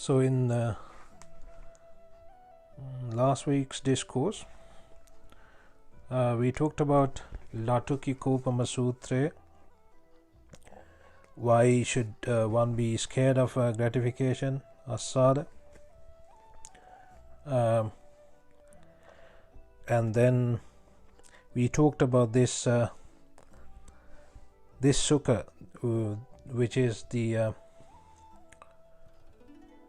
So in last week's discourse, we talked about Latuki Kopama Sutra. Why should one be scared of gratification, asada? And then we talked about this sukha, which is the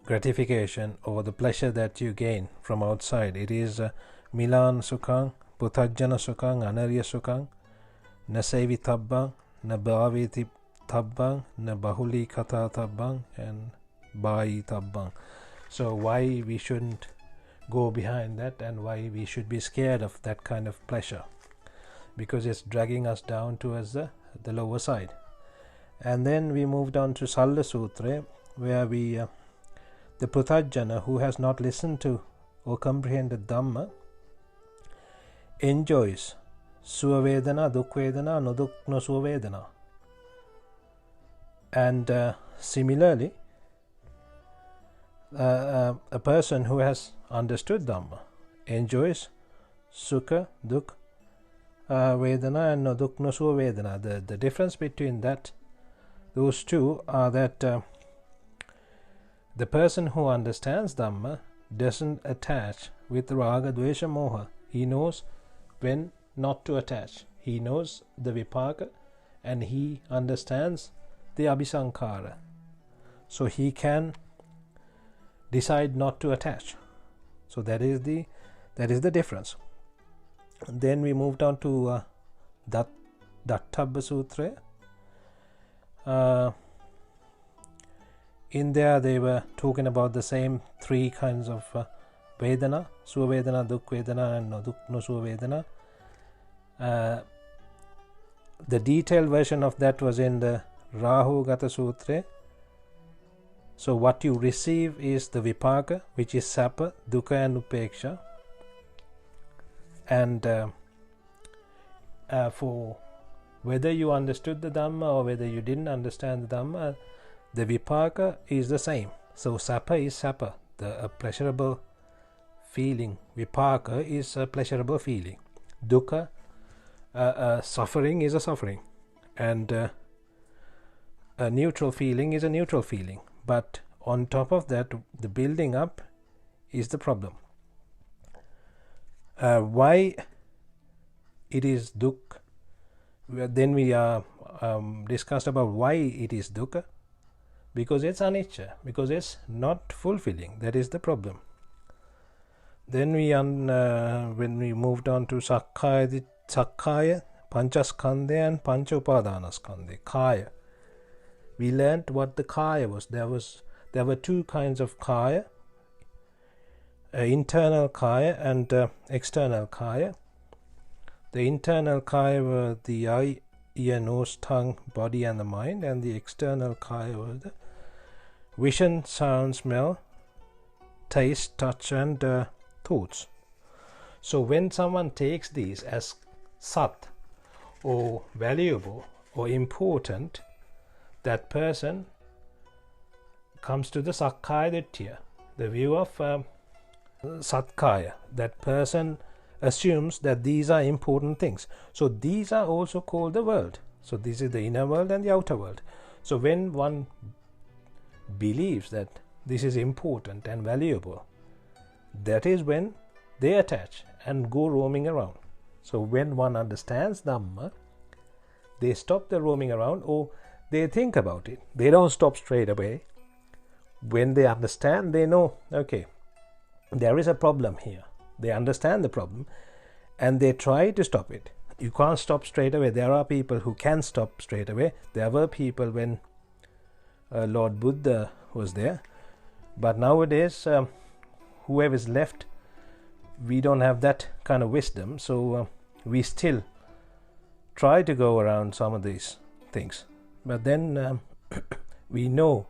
gratification or the pleasure that you gain from outside. It is Milan Sukhang, Puthajjana Sukhang, Anarya Sukhang, Nasevi Tabbang, Nabhaviti Tabbang, Nabahuli Kata Tabbang, and Bai Tabbang. So why we shouldn't go behind that, and why we should be scared of that kind of pleasure, because it's dragging us down towards the lower side. And then we moved on to Salla Sutra, where we the Puthajjana, who has not listened to or comprehended Dhamma, enjoys Suva Vedana, Dukh Vedana, Noduk no Suva Vedana. And similarly, a person who has understood Dhamma enjoys Sukha, Dukh Vedana and Noduk no Suva Vedana. The difference between those two are that the person who understands Dhamma doesn't attach with Raga, Dvesha, Moha. He knows when not to attach. He knows the Vipaka, and he understands the Abhisankara. So he can decide not to attach. So that is the difference. And then we moved on to Dattabha Sutra. In there they were talking about the same three kinds of Vedana: Suva Vedana, Dukh Vedana, and Noduk no Suva Vedana. The detailed version of that was in the Rahu Gata Sutra. So what you receive is the Vipaka, which is Sapa, Dukkha and Upeksha. And for whether you understood the Dhamma or whether you didn't understand the Dhamma, the Vipaka is the same. So Sapa is Sapa, a pleasurable feeling. Vipaka is a pleasurable feeling. Dukkha, suffering is a suffering. And a neutral feeling is a neutral feeling. But on top of that, the building up is the problem. Why it is dukkha? Then we discussed about why it is dukkha. Because it's anicca, because it's not fulfilling. That is the problem. Then when we moved on to Sakkaya, Panchaskandha and Panchaupadanaskandha, Kaya. We learnt what the Kaya was. There were two kinds of Kaya, internal Kaya and external Kaya. The internal Kaya were the eye, ear, nose, tongue, body and the mind, and the external Kaya were the vision, sound, smell, taste, touch and thoughts. So when someone takes these as sat or valuable or important, that person comes to the Sakkaya Ditthiya, the view of Satkaya. That person assumes that these are important things. So these are also called the world. So this is the inner world and the outer world. So when one believes that this is important and valuable, that is when they attach and go roaming around. So when one understands Dhamma, they stop the roaming around, or they think about it. They don't stop straight away. When they understand, they know, okay, there is a problem here. They understand the problem and they try to stop it. You can't stop straight away. There are people who can stop straight away. There were people when Lord Buddha was there. But nowadays, whoever is left, we don't have that kind of wisdom. So we still try to go around some of these things. But then we know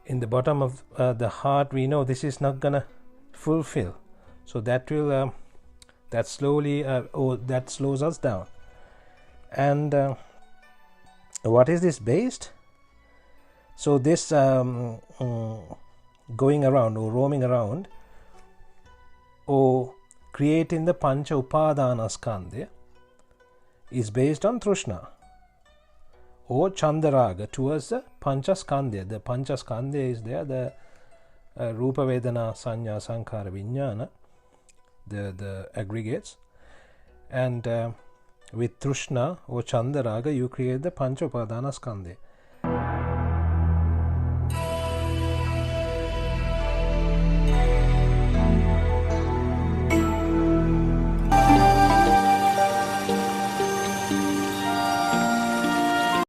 in the bottom of the heart, we know this is not gonna fulfill. So that will that slows us down. And what is this based? So this going around or roaming around or creating the Pancha Upadanaskandha is based on Trishna or Chandaraga towards the Panchaskandha. The Panchaskandha is there, the Rupa Vedana Sanya Sankara Vijnana, the aggregates, and with Trishna or Chandaraga you create the Pancha Upadanaskandha.